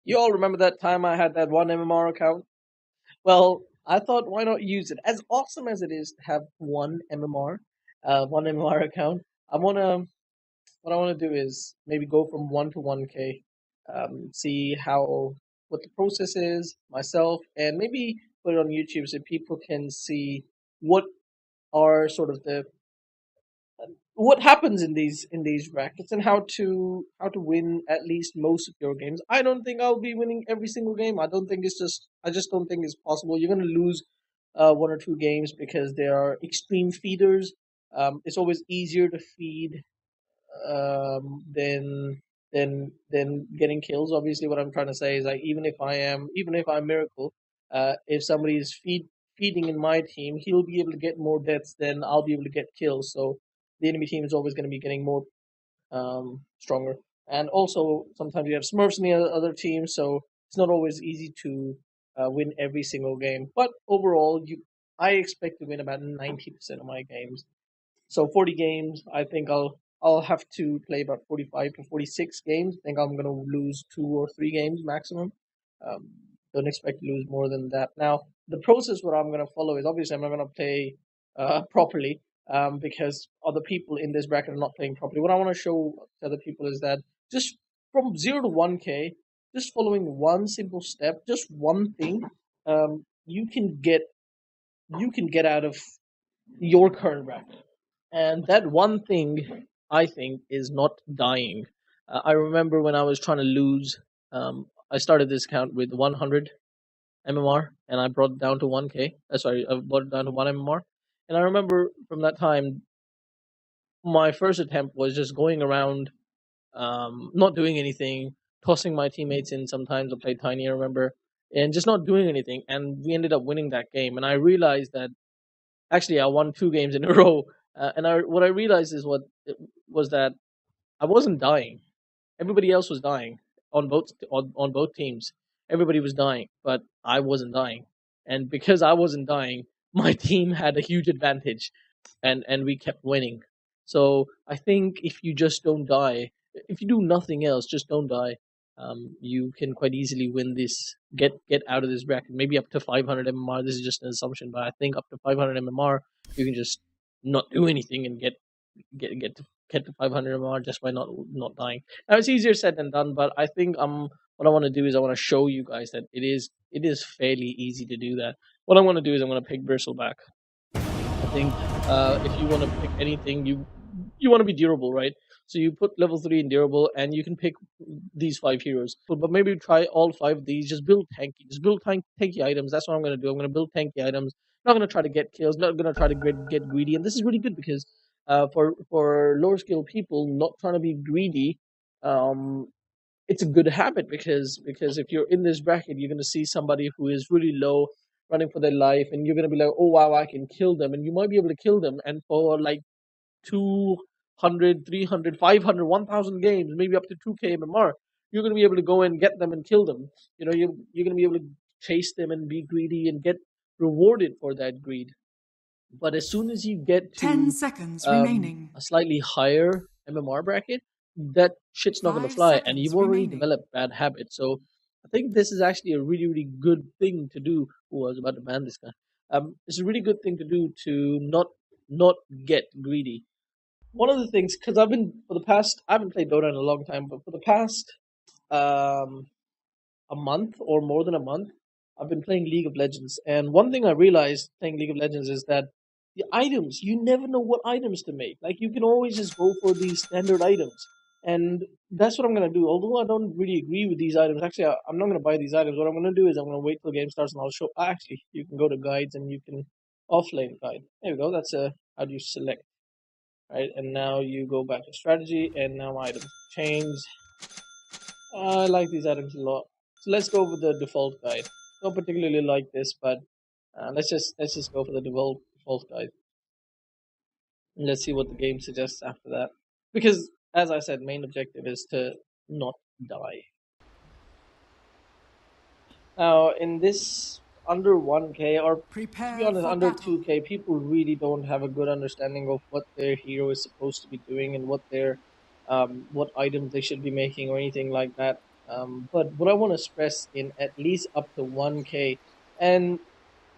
You all remember that time I had that one MMR account? Well, I thought, why not use it? As awesome as it is to have one MMR account, I wanna what I want to do is maybe go from 1 to 1K, see how what the process is myself, and maybe put it on YouTube so people can see what are sort of the what happens in these brackets and how to win at least most of your games. I don't think I'll be winning every single game. I just don't think it's possible. You're gonna lose one or two games because there are extreme feeders. It's always easier to feed than getting kills. Obviously, what I'm trying to say is like even if I'm Miracle, if somebody is feeding in my team, he'll be able to get more deaths than I'll be able to get kills. So the enemy team is always going to be getting more stronger. And also sometimes you have Smurfs in the other team, so it's not always easy to win every single game. But overall, you I expect to win about 90% of my games. So 40 games, I think I'll have to play about 45 to 46 games. I think I'm gonna lose 2 or 3 games maximum. Um, don't expect to lose more than that. Now, the process what I'm gonna follow is obviously I'm not gonna play properly because other people in this bracket are not playing properly. What I want to show to other people is that just from 0 to 1K, just following one simple step, just one thing, you can get out of your current bracket. And that one thing, I think, is not dying. I remember when I was trying to lose, I started this account with 100 MMR and I brought it down to 1K. Sorry, I brought it down to 1 MMR. And I remember from that time, my first attempt was just going around, not doing anything, tossing my teammates in sometimes. I played Tiny, I remember, and just not doing anything. And we ended up winning that game. And I realized that actually I won 2 games in a row. What I realized is what was that I wasn't dying. Everybody else was dying on both teams. Everybody was dying, but I wasn't dying. And because I wasn't dying, my team had a huge advantage, and we kept winning. So I think if you just don't die, if you do nothing else, just don't die. You can quite easily win this. Get out of this bracket. Maybe up to 500 MMR. This is just an assumption, but I think up to 500 MMR, you can just not do anything and get to 500 MMR just by not dying. Now it's easier said than done, but I think what I want to do is I want to show you guys that it is fairly easy to do that. What I want to do is I'm going to pick Bristle back. I think if you want to pick anything, you want to be durable, right? So you put level 3 in durable, and you can pick these 5 heroes. But maybe try all 5 of these. Just build tanky. Just build tanky items. That's what I'm going to do. I'm going to build tanky items. Not going to try to get kills. Not going to try to get greedy. And this is really good because for lower skill people, not trying to be greedy, um, it's a good habit because if you're in this bracket, you're going to see somebody who is really low running for their life, and you're going to be like, oh wow, I can kill them, and you might be able to kill them, and for like 200, 300, 500, 1,000 games, maybe up to 2K MMR, you're going to be able to go and get them and kill them. You're going to be able to chase them and be greedy and get rewarded for that greed. But as soon as you get 10 to seconds remaining. a slightly higher MMR bracket, that shit's not going to 5 fly, and you've seconds already remaining. developed bad habits. So I think this is actually a really, really good thing to do. Oh, I was about to ban this guy. It's a really good thing to do to not get greedy. One of the things, because I haven't played Dota in a long time, but for the past um, a month or more than a month, I've been playing League of Legends. And one thing I realized playing League of Legends is that the items, you never know what items to make. Like, you can always just go for these standard items. And that's what I'm going to do. Although I don't really agree with these items, actually, I'm not going to buy these items. What I'm going to do is I'm going to wait till the game starts and I'll show. Actually, you can go to guides and you can offlane guide. There we go. That's how do you select, right? And now you go back to strategy and now items. Chains, I like these items a lot. So let's go with the default guide. Don't particularly like this, but let's just go for the default guide. And let's see what the game suggests after that. Because as I said, main objective is to not die. Now in this under 1K, or to be Prepare honest, for under battle. 2K, people really don't have a good understanding of what their hero is supposed to be doing and what items they should be making or anything like that. But what I want to stress in at least up to 1K, and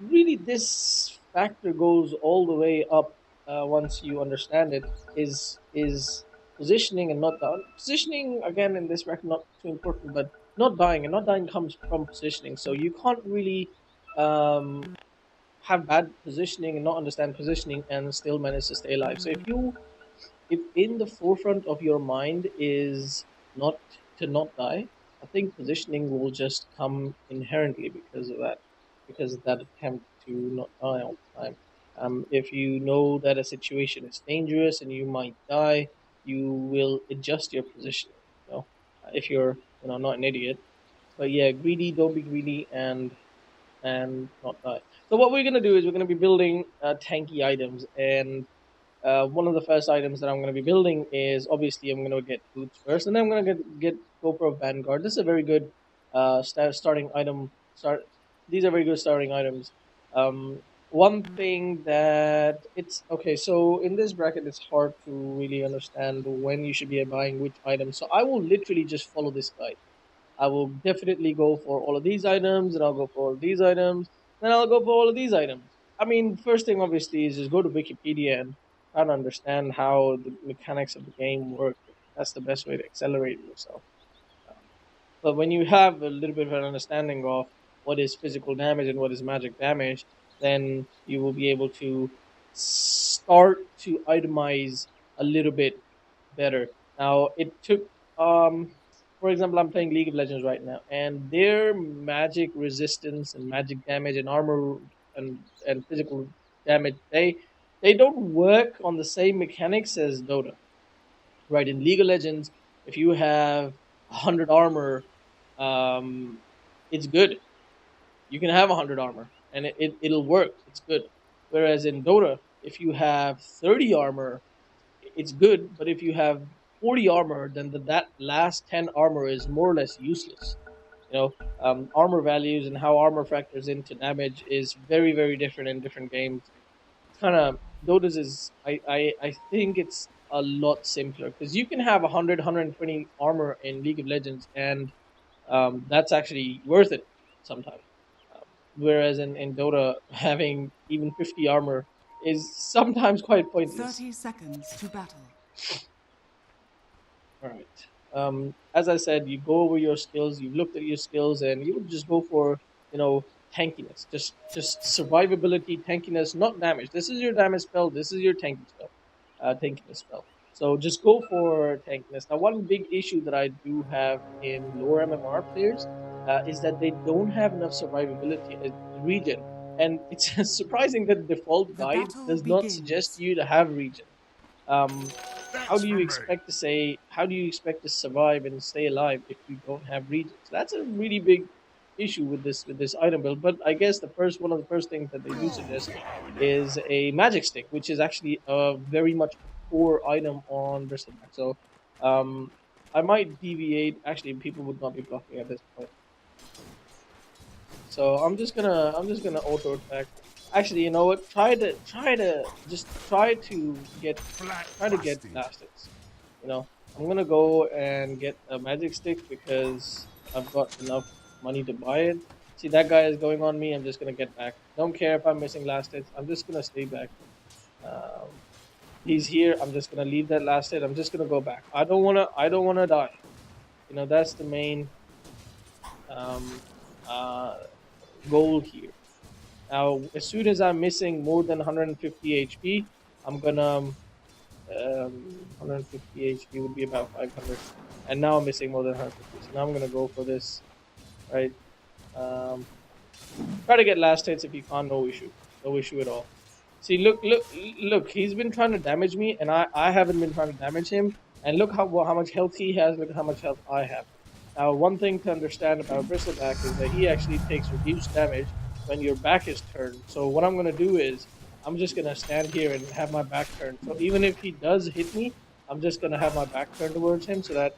really this factor goes all the way up once you understand it, is positioning and not dying. Positioning again in this record not too important, but not dying, and not dying comes from positioning. So you can't really um, have bad positioning and not understand positioning and still manage to stay alive. So if in the forefront of your mind is not to not die, I think positioning will just come inherently because of that attempt to not die all the time. If you know that a situation is dangerous and you might die, you will adjust your positioning. You know, if you're not an idiot. But yeah, greedy, don't be greedy, and not die. So what we're gonna do is we're gonna be building tanky items, and one of the first items that I'm going to be building is obviously I'm going to get boots first, and then I'm going to get GoPro Vanguard. This is a very good starting item. These are very good starting items. One thing that it's okay. So in this bracket, it's hard to really understand when you should be buying which item. So I will literally just follow this guide. I will definitely go for all of these items, and I'll go for all of these items, then I'll go for all of these items. I mean, first thing obviously is just go to Wikipedia and try to understand how the mechanics of the game work. That's the best way to accelerate yourself. But when you have a little bit of an understanding of what is physical damage and what is magic damage, then you will be able to start to itemize a little bit better. Now, it took, for example, I'm playing League of Legends right now, and their magic resistance and magic damage and armor and physical damage, they don't work on the same mechanics as Dota. Right, in League of Legends, if you have 100 armor, um, it's good. You can have 100 armor, and it'll work. It's good. Whereas in Dota, if you have 30 armor, it's good. But if you have 40 armor, then that last 10 armor is more or less useless. You know, armor values and how armor factors into damage is very, very different in different games. It's kind of Dota's is I think it's a lot simpler because you can have 100 armor in League of Legends, and that's actually worth it sometimes. Um, Whereas in Dota, having even 50 armor is sometimes quite pointless. 30 seconds to battle. All right. As I said, you go over your skills. You've looked at your skills, and you would just go for tankiness, just survivability, tankiness, not damage. This is your damage spell. This is your tanky spell, tankiness spell. So just go for tankiness. Now, one big issue that I do have in lower MMR players is that they don't have enough survivability regen, and it's surprising that the default The guide battle does not suggest begins. you to have regen. Um, That's for me. how do you expect to survive and stay alive if you don't have regions? That's a really big issue with this item build. But I guess the first one of the first things that they do suggest is a magic stick, which is actually a very much core item on bristleback. So I might deviate. Actually, people would not be blocking at this point. So I'm just gonna auto attack. Actually, you know what? Flat Try to get busted. plastics. You know, I'm gonna go and get a magic stick because I've got enough money to buy it. See, that guy is going on me. I'm just gonna get back. Don't care if I'm missing last hits. I'm just gonna stay back. Um, he's here. I'm just gonna leave that last hit. I'm just gonna go back. I don't wanna die. That's the main um, uh, goal here. Now, as soon as I'm missing more than 150 HP, I'm gonna 150 HP would be about 500, and now I'm missing more than 150. So now I'm gonna go for this, right? Um, Try to get last hits if you can't. No issue at all. See, look. He's been trying to damage me, and I haven't been trying to damage him. And look how much health he has. Look at how much health I have. Now, one thing to understand about Bristleback is that he actually takes reduced damage when your back is turned. So what I'm gonna do is I'm just gonna stand here and have my back turned. So even if he does hit me, I'm just gonna have my back turned towards him so that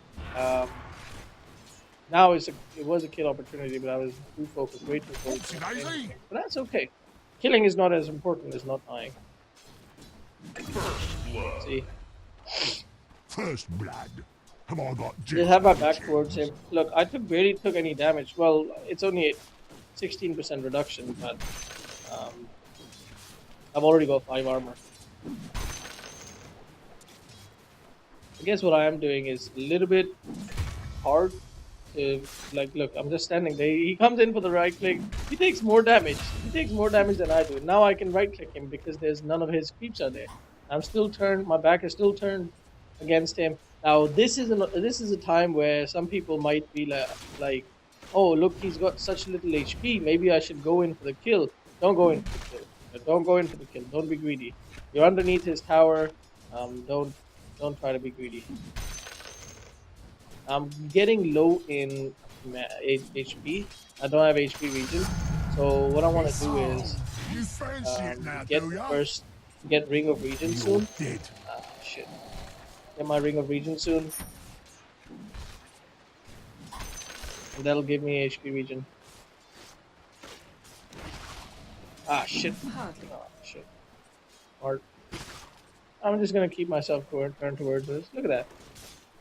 now it was a kill opportunity, but I was too focused, way too focused Oopsie on playing the daisy. game. But that's okay. Killing is not as important as not dying. First blood. See, First blood. Have I got Just have my back towards him. Look, I barely took any damage. Well, it's only 16% reduction, but I've already got 5 armor. I guess what I am doing is a little bit hard to, like, look, I'm just standing there. He comes in for the right click. He takes more damage. He takes more damage than I do. Now I can right click him because there's none of his creeps are there. I'm still turned. My back is still turned against him. Now this is a time where some people might be like, oh look, he's got such little HP. Maybe I should go in for the kill. Don't go in for the kill. Don't go in for the kill. Don't be greedy. You're underneath his tower. Don't try to be greedy. I'm getting low in HP. I don't have HP regen. So what I want to do is You fancy it now, get do ya? first get ring of regen soon. Dead. Shit. Get my ring of regen soon. And that'll give me HP regen. Ah shit. Ah shit. Smart. I'm just gonna keep myself turned towards this. Look at that.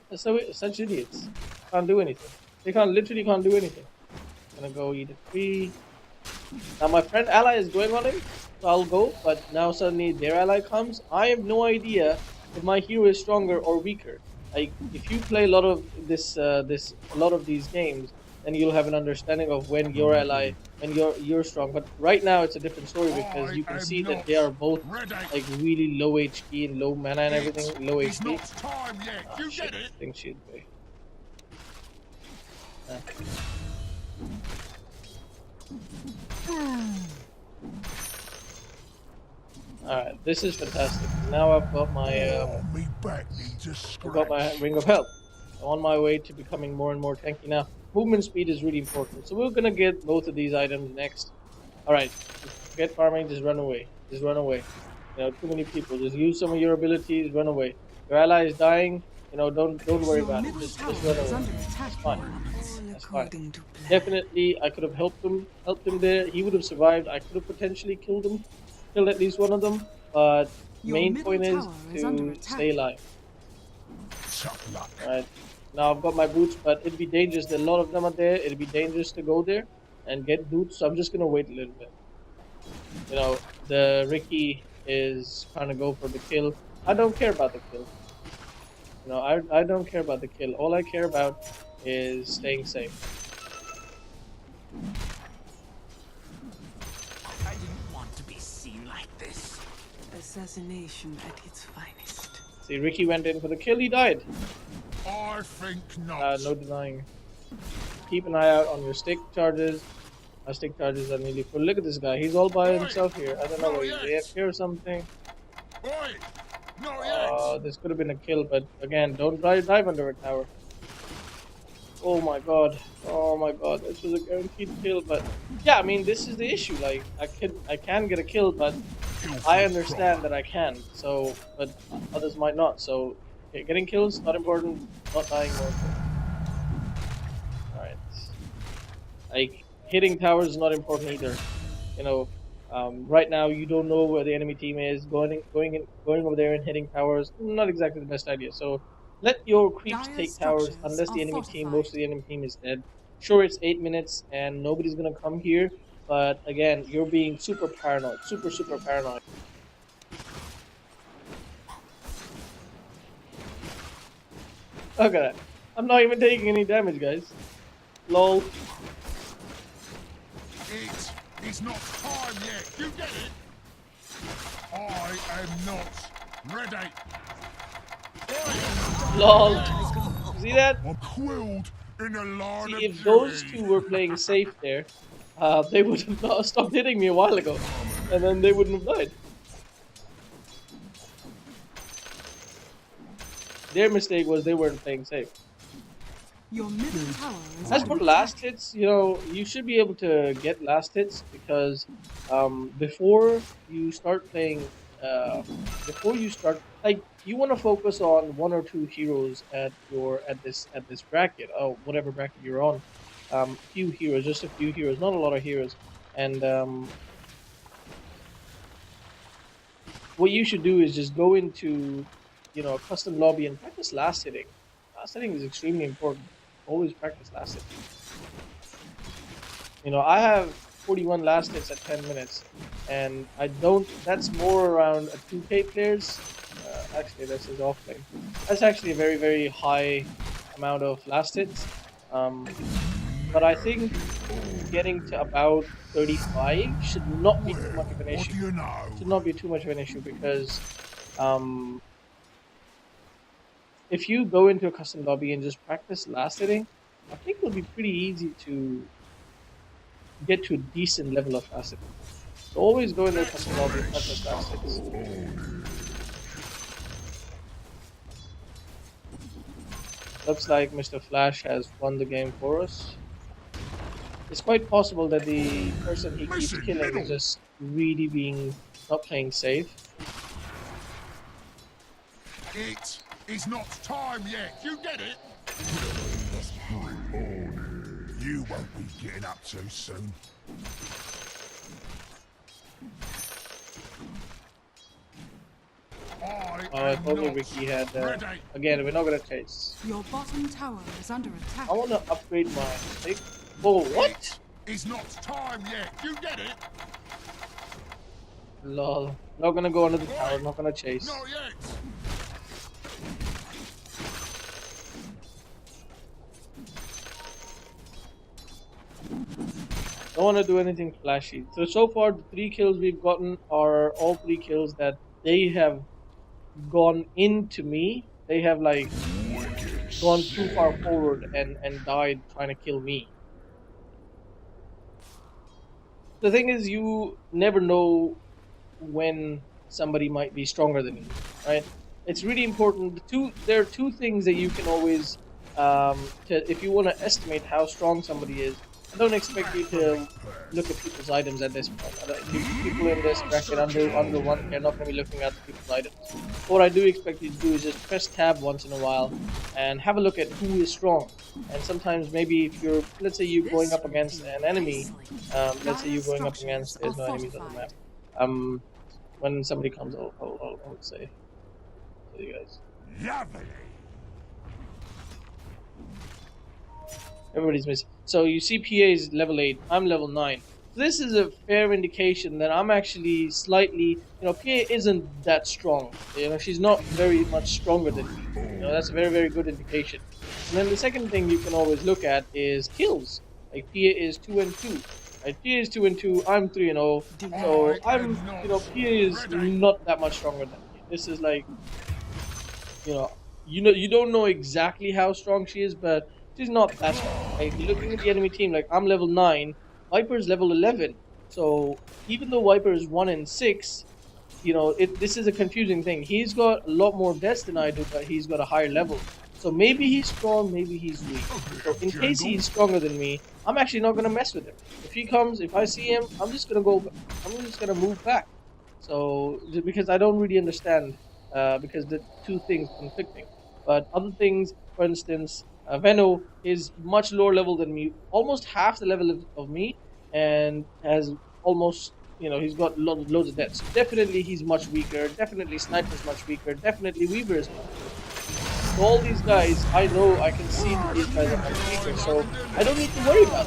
They're such idiots. Can't do anything. They literally can't do anything. Gonna go eat a tree. Now my friend ally is going on him, so I'll go. But now suddenly their ally comes. I have no idea if my hero is stronger or weaker. Like if you play a lot of a lot of these games, then you'll have an understanding of when your ally, when you're strong. But right now it's a different story because you can see that they are both like really low HP and low mana and everything. Low It's HP. not time yet. Oh, You shit. get it? I think she's way. Alright, this is fantastic. Now I've got my Me back needs a I've got my scratch. ring of health. I'm on my way to becoming more and more tanky now. Movement speed is really important, so we're gonna get both of these items next. Alright, forget farming, just run away. Just run away. You know, too many people. Just use some of your abilities, run away. Your ally is dying, you know, don't worry about it. Just run away. That's fine. That's fine. Definitely I could have helped him there. He would have survived. I could have potentially killed at least one of them, but main point is to stay alive. Tough luck. Alright. Now I've got my boots, but it'd be dangerous. A lot of them are there. It'd be dangerous to go there and get boots, so I'm just gonna wait a little bit. You know, the Ricky is trying to go for the kill. I don't care about the kill. You know, I don't care about the kill. All I care about is staying safe. I didn't want to be seen like this. Assassination at its finest. See, Ricky went in for the kill. He died. I think not. No denying. Keep an eye out on your stick charges. My stick charges are nearly full. Look at this guy. He's all by himself here. I don't know where he's AFK or something. Oi! Not yet. This could have been a kill, but again, don't dive under a tower. Oh my god. Oh my god. This was a guaranteed kill, but yeah, I mean, this is the issue. Like, I can get a kill, but I understand that I can. So, but others might not. So, okay, getting kills not important. Not dying more important. All right. Like hitting towers is not important either. You know, right now you don't know where the enemy team is. Going over there and hitting towers, not exactly the best idea. So let your creeps Dire take towers structures unless the are enemy team, fortified. most of the enemy team is dead. Sure, it's 8 minutes and nobody's gonna come here, but again, you're being super paranoid, super paranoid. Look at that. I'm not even taking any damage, guys. Lol. It's not time yet. You get it? I am not ready. Lol. See that? I'm quilled in a line See, of if those duty. two were playing safe there, they would have not stopped hitting me a while ago, and then they wouldn't have died. Their mistake was they weren't playing safe. Your middle tower is As under for last hits, you know, you should be able to get last hits because before you start playing, like you want to focus on one or two heroes at this bracket, or whatever bracket you're on. Few heroes, just a few heroes, not a lot of heroes, and what you should do is just go into, you know, a custom lobby and practice last hitting. last hitting is extremely important. Always practice last hitting. You know, I have 41 last hits at 10 minutes, and I don't. That's more around a 2K players. Actually, this is offlane. That's actually a very, very high amount of last hits. But I think getting to about 35 should not be too much of an What issue. do you know? Should not be too much of an issue because um, if you go into a custom lobby and just practice last hitting, I think it'll be pretty easy to get to a decent level of last hitting. So always go into a custom lobby and practice last hits. Looks like Mr. Flash has won the game for us. It's quite possible that the person he keeps killing is just really being not playing safe. It is not time yet. You get it? You won't be getting up too soon. I thought Ricky had. Again, we're not gonna chase. Your bottom tower is under attack. I want to upgrade my. Oh, what? It's not time yet. You get it? Lol. Not gonna go under the tower. Not gonna chase. Not yet. Don't want to do anything flashy. So far, the 3 kills we've gotten are all 3 kills that they have gone into me. They have like gone too far forward and died trying to kill me. The thing is, you never know when somebody might be stronger than you, right? It's really important. There are 2 things that you can always, if you want to estimate how strong somebody is. I don't expect you to look at people's items at this point. People in this bracket under 1, they're not going to be looking at people's items. What I do expect you to do is just press tab once in a while and have a look at who is strong. And sometimes maybe if you're, let's say you're going up against an enemy, let's say you're going up against, there's no enemies on the map. When somebody comes, I'll say to you guys. Lovely. Everybody's missing. So you see PA is level 8, I'm level 9. So this is a fair indication that I'm actually slightly, PA isn't that strong. She's not very much stronger than me. That's a very, very good indication. And then the second thing you can always look at is kills. Like PA is 2 and 2. Right? PA is 2 and 2, I'm 3 and 0. So I'm, PA is not that much stronger than me. This is like, you don't know exactly how strong she is, but she's not that strong. Like, you're looking at the enemy team, like I'm level 9, Viper's level 11. So even though Viper is 1 and 6, this is a confusing thing. He's got a lot more deaths than I do, but he's got a higher level. So maybe he's strong, maybe he's weak. So in case he's stronger than me, I'm actually not gonna mess with him. If I see him, I'm just gonna move back. So because I don't really understand, because the 2 things conflicting. But other things, for instance, Venno is much lower level than me, almost half the level of me, and has almost, he's got loads of deaths. Definitely he's much weaker, definitely Sniper's much weaker, definitely Weaver is much weaker. So all these guys, I know, I can see that these guys are much weaker, so I don't need to worry about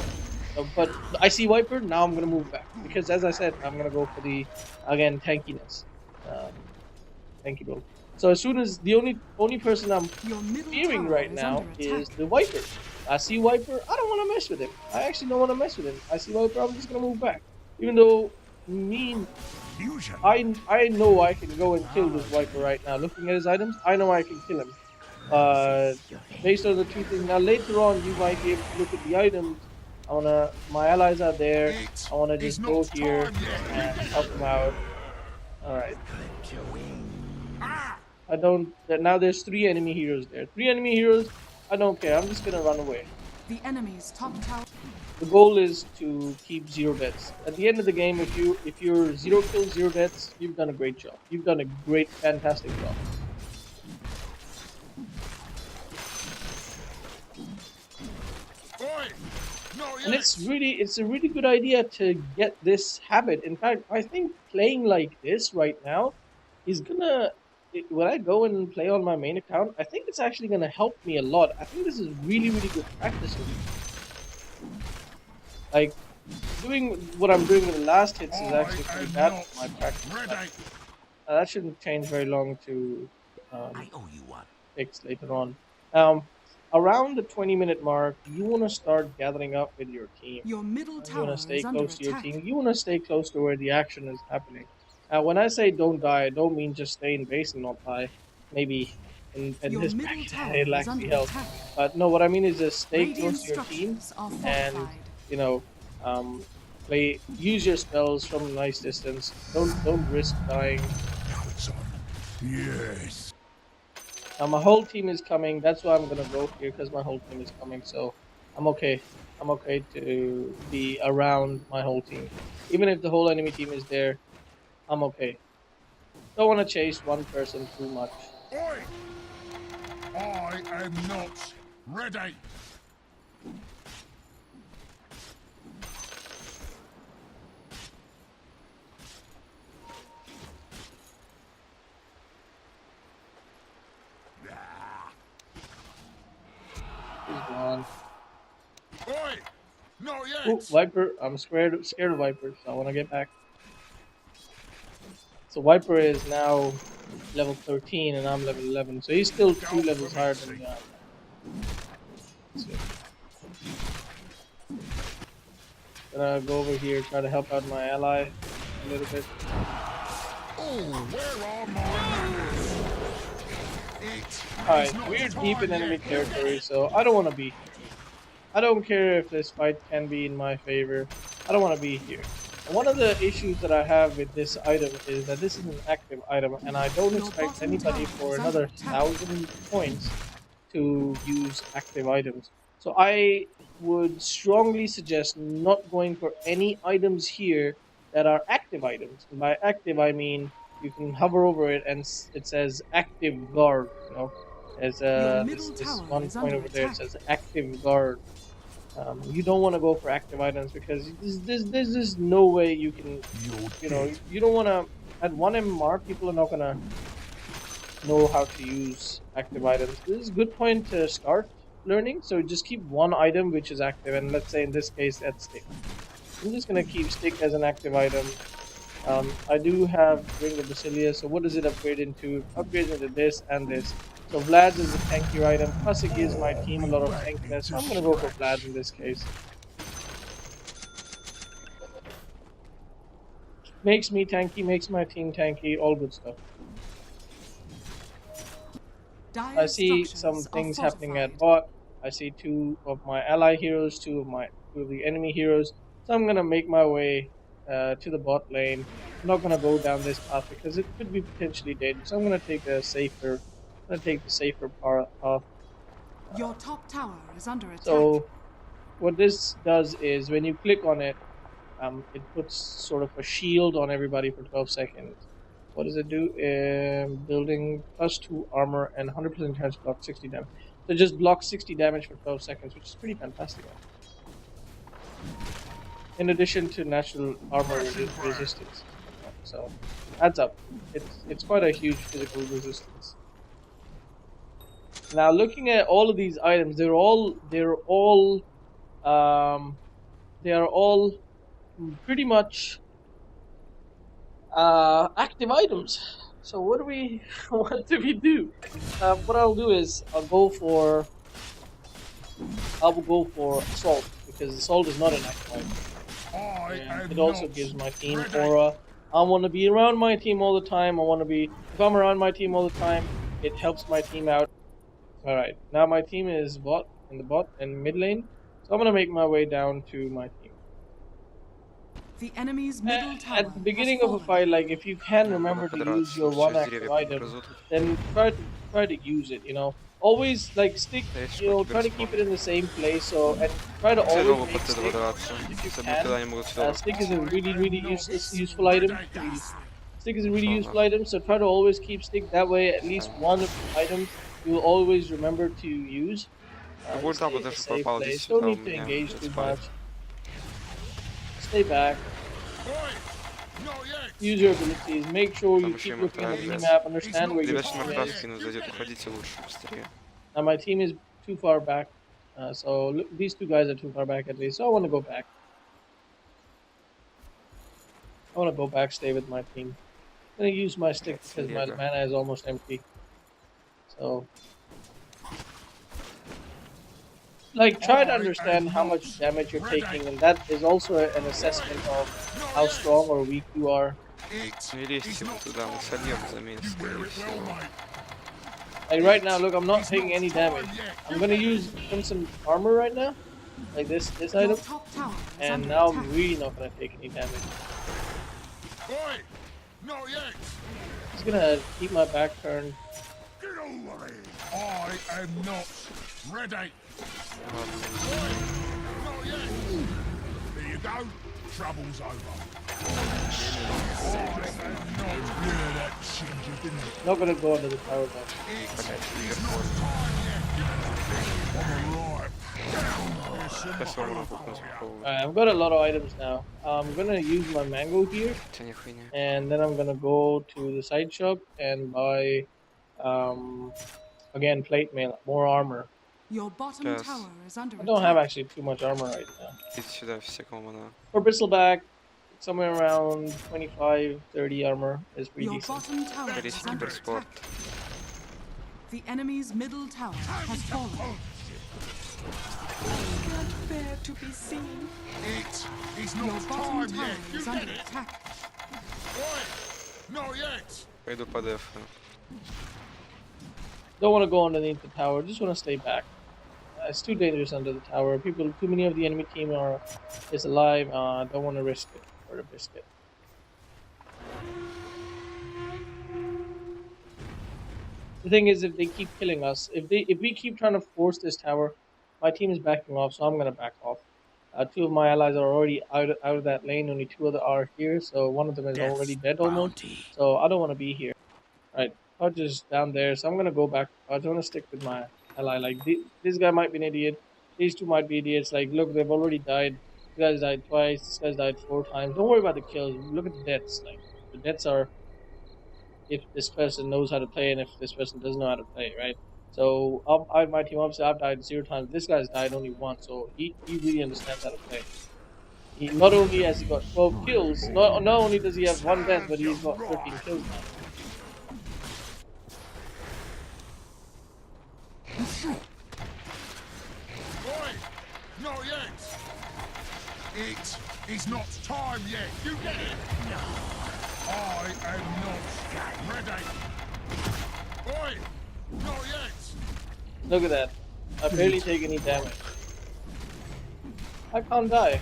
them. But I see Viper, now I'm going to move back. Because as I said, I'm going to go for the, again, tankiness. Tanky build. So as soon as the only person I'm fearing right now is the Viper. I see Viper, I don't want to mess with him. I actually don't want to mess with him. I see Viper, I'm just gonna move back. Even though I know I can go and kill this Viper right now. Looking at his items, I know I can kill him. Based on the 2 things. Now later on you might be able to look at the items. My allies are there. I wanna just go here and help them out. Alright. Now there's 3 enemy heroes there. 3 enemy heroes, I don't care. I'm just gonna run away. The enemy's top tower. The goal is to keep 0 deaths. At the end of the game, if you're 0 kills, 0 deaths, you've done a great job. You've done a great, fantastic job. And it's a really good idea to get this habit. In fact, I think playing like this right now is gonna when I go and play on my main account, I think it's actually going to help me a lot. I think this is really, really good practice for me. Like, doing what I'm doing with the last hits is actually pretty bad for my practice. That shouldn't change very long to I owe you one. fix later on. Um, Around the 20-minute mark, you want to start gathering up with your team. Your middle You want tower to stay is under close to your attack. team. You want to stay close to where the action is happening. When I say don't die, I don't mean just stay in base and not die. Maybe in Your this middle bracket tower it'll is actually under help. attack. But no, what I mean is just stay Radiant close to your team structures are and fortified. you know um, use your spells from a nice distance. Don't risk dying. Yes. Now my whole team is coming. That's why I'm gonna go here because my whole team is coming. So I'm okay. I'm okay to be around my whole team, even if the whole enemy team is there. I'm okay. Don't want to chase one person too much. Oi! I am not ready. He's gone. Oi! Not Ooh, yet. Viper. I'm scared of Viper, so I want to get back. So Viper is now level 13 and I'm level 11. So he's still 2 levels higher than me. So, gonna go over here, try to help out my ally a little bit. Oh, where are my manners? Alright, we're deep in enemy territory, so I don't want to be here. I don't care if this fight can be in my favor. I don't want to be here. And one of the issues that I have with this item is that this is an active item, and I don't expect anybody for another 1,000 points to use active items. So I would strongly suggest not going for any items here that are active items. And by active, I mean you can hover over it and it says active guard. You know, as this one point over there, it says active guard. You don't want to go for active items because there's just no way you can, you don't want to, at 1M mark, people are not going to know how to use active items. This is a good point to start learning, so just keep one item which is active, and let's say in this case that's stick. I'm just going to keep stick as an active item. I do have Ring of Basilia, so what does it upgrade into? Upgrades into this and this. So Vlad's is a tanky item, plus it gives my team a lot of tankiness, so I'm going to go for Vlad in this case. Makes me tanky, makes my team tanky, all good stuff. I see some things happening at bot. I see 2 of my ally heroes, 2 of the enemy heroes. So I'm going to make my way to the bot lane. I'm not going to go down this path because it could be potentially dangerous. So I'm going to take the safer path. Your top tower is under attack. So what this does is when you click on it, it puts sort of a shield on everybody for 12 seconds. What does it do? Building +2 armor and 100% chance to block 60 damage. So just block 60 damage for 12 seconds, which is pretty fantastic. In addition to natural armor resistance. So adds up. It's quite a huge physical resistance. Now looking at all of these items, they are all pretty much active items. So what do we do? What I'll do is I'll go for assault because assault is not an active item. And it also gives my team aura. I want to be around my team all the time. If I'm around my team all the time, it helps my team out. All right, now my team is in the bot and mid lane, so I'm gonna make my way down to my team. The enemy's middle tower At the beginning of a fight, like if you can remember to use your one active item, then try to use it. You know, always like stick. You know, try to keep it in the same place. So and try to always make stick if you can. Stick is a really useful item. Stick is a really useful item. So try to always keep stick. That way, at least one of the items you will always remember to use. Stay in a safe place. Don't need to engage too much. Stay back. Not yet. Use your abilities. Make sure you Там еще keep им looking at the отправить. map, understand where your Ребят, team Маркас is. скину зайдет, уходите лучше, быстрее. Now my team is too far back, so look, these two guys are too far back at least. So I want to go back. I want to go back, stay with my team. I'm gonna use my stick because my Телега. mana is almost empty. So, like, try to understand how much damage you're taking, and that is also an assessment of how strong or weak you are. Не лезьте вы туда, мы сольем за месяц, скорее всего. Like right now, look, I'm not taking any damage. I'm gonna use crimson armor right now, like this Your item, top tower is and under now attack. I'm really not gonna take any damage. Oi! Not yet. Just gonna keep my back turned. Get over here. I am not ready. Oi! Not yet. There you go. Trouble's over. I am not. Yeah, that ginger, didn't it? Not gonna go under the tower though. Alright. Сейчас вам могу конспаковывать. Alright, I've got a lot of items now. I'm gonna use my mango here, Хотя не хуйня. and then I'm gonna go to the side shop and buy, again, plate mail, more armor. Your bottom Yes. tower is under I don't have attack. actually too much armor right now. Идите сюда, всякого мана. For bristleback, somewhere around 25, 30 armor is pretty Your decent. bottom tower is Корейский under киберспорт. attack. The enemy's middle tower has fallen. Can't bear to be seen. It's Your not bottom time tower yet. You is get under it? attack. Oi! Not yet. Пойду по дефу. Don't want to go underneath the tower. Just want to stay back. It's too dangerous under the tower. Too many of the enemy team is alive. Don't want to risk it for the biscuit. The thing is, if they keep killing us, if we keep trying to force this tower, my team is backing off, so I'm gonna back off. Two of my allies are already out of that lane. Only two other are here, so one of them is already dead almost. So I don't want to be here. Right, Pudge is down there, so I'm gonna go back. I want to stick with my ally. Like this guy might be an idiot. These two might be idiots. Like, look, they've already died. This guy's died twice. This guy's died 4 times. Don't worry about the kills. Look at the deaths. Like the deaths are if this person knows how to play and if this person doesn't know how to play, right? So my team obviously I've died 0 times. This guy's died only once, so he really understands how to play. He not only has he got 12 kills, not only does he have 1 death, but he's got 13 kills now. Oi! Not yet. It is not time yet. You get it? No. I am not ready. Oi! Not yet. Look at that. I barely take any damage. I can't die.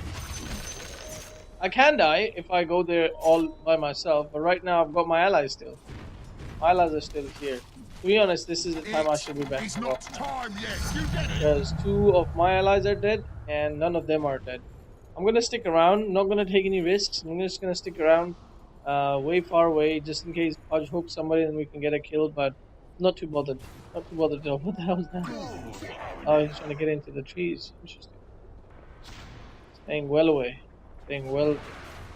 I can die if I go there all by myself, but right now I've got my allies still. My allies are still here. To be honest, this is the time I should be back It's not off now. time yet. You get it? Because 2 of my allies are dead and none of them are dead. I'm gonna stick around, not gonna take any risks. I'm just gonna stick around way far away just in case Pudge hooks somebody and we can get a kill, but not too bothered. Not too bothered though. What the hell is that? Oh, he's trying to get into the trees. Interesting. Staying well away. Staying well.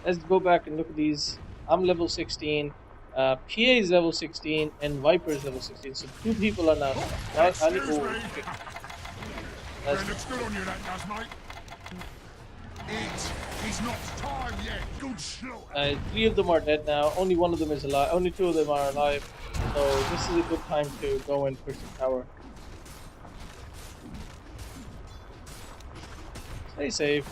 Let's go back and look at these. I'm level 16. PA is level 16 and Viper is level 16. So 2 people are now. I need Excuse me. That's That looks good on you, that does, mate. It is not time yet. Good slaughter. 3 of them are dead now. Only 1 of them is alive. Only 2 of them are alive. So this is a good time to go and push the tower. Stay safe.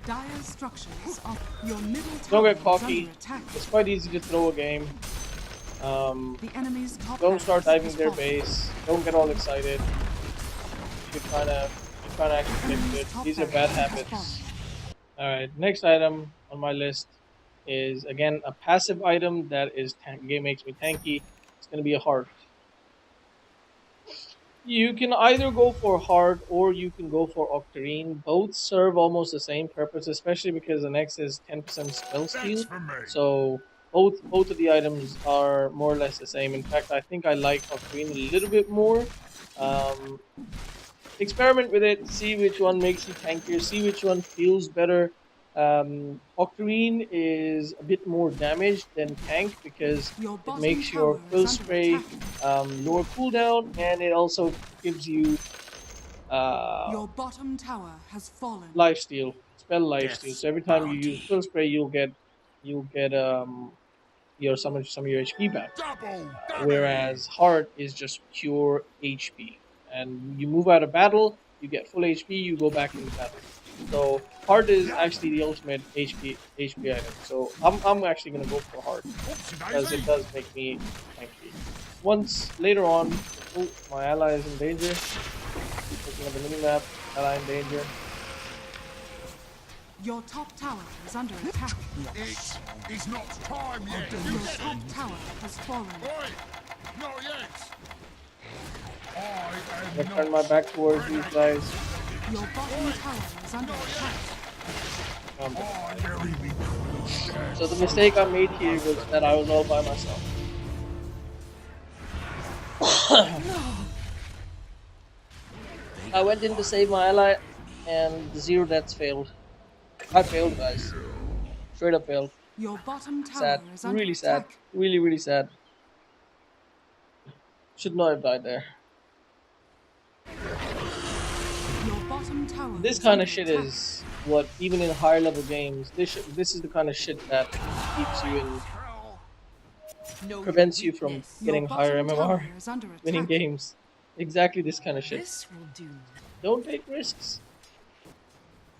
Dire structures of your middle Don't tower get is cocky. under attack. It's quite easy to throw a game. The enemy's top Don't start barracks diving is their fallen. base. Don't get all excited. You're trying to actually fix it. These are bad habits. Alright, next item on my list is again a passive item that is game makes me tanky. It's gonna be a heart. You can either go for heart or you can go for octarine. Both serve almost the same purpose, especially because the next is 10% spell steal. That's for me. So both of the items are more or less the same. In fact, I think I like octarine a little bit more. Experiment with it, see which one makes you tankier, see which one feels better. Octarine is a bit more damaged than Tank because Your it bottom makes your tower Quill is under Spray attack. lower cooldown, and it also gives you Your bottom tower has fallen. lifesteal, spell lifesteal. Death's So every time you use bounty. Quill Spray, you'll get your some of your HP back. Double damage. Whereas Heart is just pure HP, and you move out of battle, you get full HP, you go back into battle. So Heart is actually the ultimate HP item. So I'm actually gonna go for Heart Oopsie because it daisy. does make me tanky. Once later on, oh, my ally is in danger. Looking at the minimap, ally in danger. Your top tower is under attack. It is not time yet. You Your get top it? tower has fallen. Oi! Not yet. I I'm am gonna turn my not back towards these ready. guys. Your bottom tower is under attack. I bury me crucial. So the mistake I made here was that I was all by myself. I went in to save my ally, and the zero deaths failed. I failed, guys. Straight up failed. Your bottom tower Sad. is under Really sad. attack. Really, really sad. Should not have died there. Your bottom tower This is kind under of shit attack. is what, even in higher level games, this is the kind of shit that keeps you in, No prevents you from weakness. Your getting higher bottom tower MMR, is under winning attack. games. Exactly this kind of shit. This will do. Don't take risks.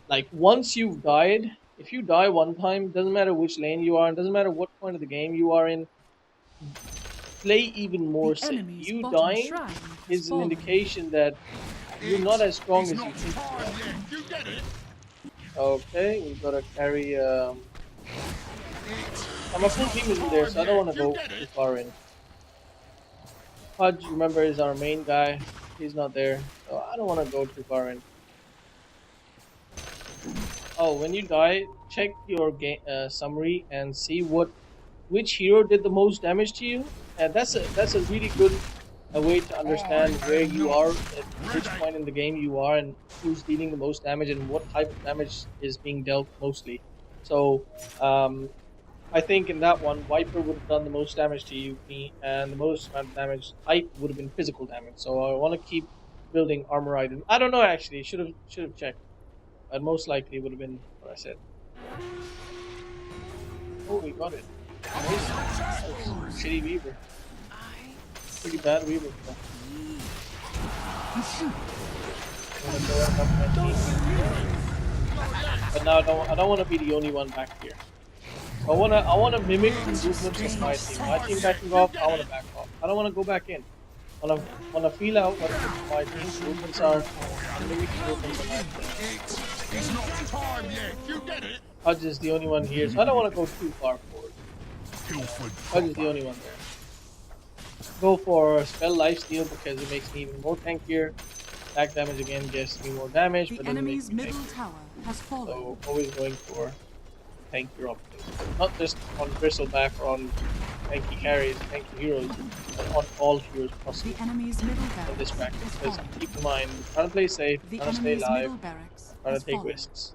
Like, once you've died, if you die one time, doesn't matter which lane you are, and doesn't matter what point of the game you are in, play even more The safe. enemy's You bottom dying shrine has is an fallen. indication that you're not as strong It's as you not think you time are. yet. You get it? Okay, we've got to carry. It's My full team isn't there, so I don't want to you go get too it? far in. Pudge, remember, is our main guy. He's not there, so I don't want to go too far in. Oh, when you die, check your game summary and see which hero did the most damage to you. And that's a really good way to understand I where am you not are, at which ready. point in the game you are, and who's dealing the most damage, and what type of damage is being dealt mostly. So, I think in that one, Viper would have done the most damage to you, me, and the most amount of damage type would have been physical damage. So I want to keep building armor item. I don't know actually. Should have checked. But most likely would have been what I said. Oh, we got it. Nice. Shitty Weaver. Pretty bad Weaver. Wanna go and help my team. But now I don't want to be the only one back here. I wanna mimic the movements of my team. My team backing off, I wanna back off. I don't wanna go back in. Wanna feel out what my team's movements are and mimic the movements of my team. It's not time yet. You get it? Pudge is the only one here, so I don't wanna go too far forward. Pilfered Pudge is the only one there. Go for spell lifesteal because it makes me even more tankier. Attack damage again gives me more damage, The but doesn't make enemy's me middle tankier. tower has fallen. So always going for tankier options. Not just on Bristleback or on tanky carries, tanky heroes, but on all heroes The possible enemy's middle in this barracks bracket. has Because fallen. keep in mind, we're trying to play safe, The trying to stay enemy's alive, middle barracks trying has to take fallen. risks.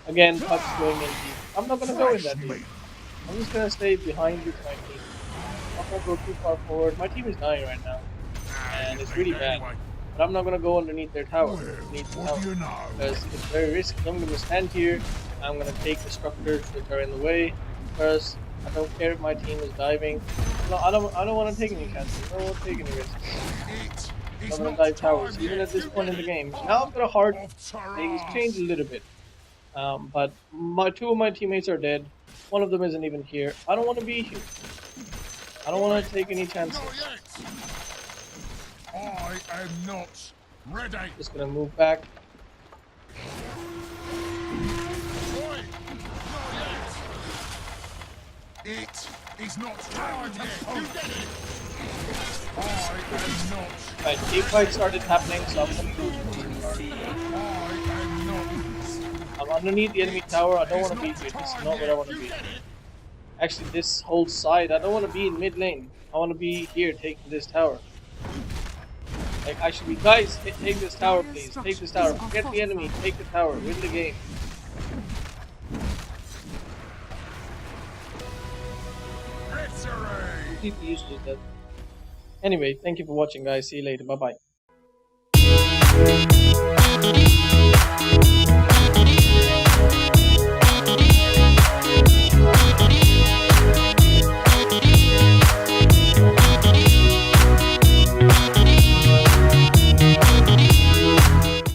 Again, Puck's going in deep. I'm not gonna go in that deep. I'm just gonna stay behind with my team. I'm not gonna go too far forward. My team is dying right now, and it's really bad. But I'm not gonna go underneath their tower. Underneath the tower. Because it's very risky. I'm gonna stand here. I'm gonna take the structures which are in the way. First, I don't care if my team is diving. No, I don't want to take any chances. I don't want to take any risks. I'm gonna dive towers, even at this point in the game. Now I've got a heart. Things change a little bit. But two of my teammates are dead. One of them isn't even here. I don't want to be here. I don't want to take any chances. I am not ready. Just gonna move back. Oi, not yet. It is not time yet. You get it. I am not. Right, team fight started happening, so I'm gonna lose the team card. I am not. I'm underneath the enemy tower. I don't want to be here. This is not where I want to be. Actually, this whole side, I don't want to be in mid lane. I want to be here taking this tower. Like, I should be, guys, take this tower, please. Take this tower. Forget the enemy. Take the tower. Win the game. Completely useless, that. Anyway, thank you for watching, guys. See you later. Bye-bye.